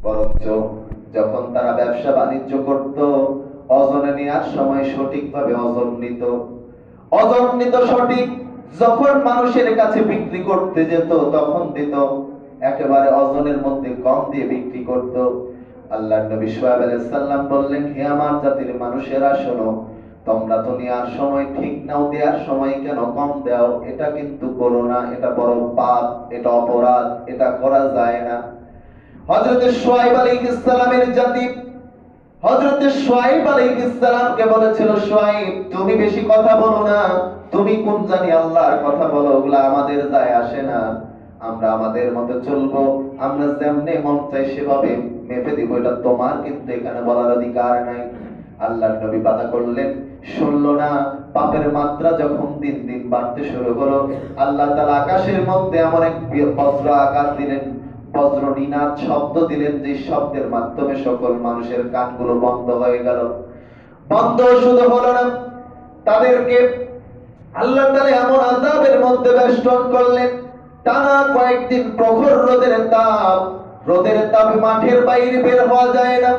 বরঞ্চ যখন তারা ব্যবসা বাণিজ্য করত, ওজনে নেওয়ার সময় সঠিকভাবে ওজন নিত। ওজন নিত সঠিক, যখন মানুষের কাছে বিক্রি করতে যেত তখন দিত একেবারে ওজনের মধ্যে কম দিয়ে বিক্রি করত। আল্লাহর নবী শুআয়ব আলাইহিস সালাম বললেন, হে আমার জাতির মানুষেরা শোনো, তোমরা তো নেওয়ার সময় ঠিক নাও, দেওয়ার সময় কেন কম দাও? এটা কিন্তু করো না, এটা বড় পাপ, এটা অপরাধ, এটা করা যায় না। হযরত শুআয়ব আলাইহিস সালামের জাতি হযরত শুআয়ব আলাইহিস সালামকে বলেছিল, শুআয়ব তুমি বেশি কথা বলো না, তুমি কোন জানি আল্লাহর কথা বলো, ওগুলা আমাদের যায় আসে না, আমরা আমাদের মতো চলবো, আমরা যেমনে মন চাই সেভাবে মেপে দিব, এটা তোমার কিন্তু এখানে বলার অধিকার নাই। আল্লাহর নবী বাধা করলেন, শুনলো না। পাপের মাত্রা যখন দিন দিন বাড়তে শুরু হলো, আল্লাহ তাআলা আকাশের মধ্যে এমন এক বজ্র আঘাত দিলেন, বজ্র নিনাদ শব্দ দিলেন, যে শব্দের মাধ্যমে সকল মানুষের কানগুলো বন্ধ হয়ে গেল। বন্ধ শুধু হলো না, তাদেরকে আল্লাহ তাআলা এমন আযাবের মধ্যে বেষ্টন করলেন, টানা কয়েকদিন প্রখর রোদের তাপ, রোদের তাপে মাঠের বাইরে বের হওয়া যায় না।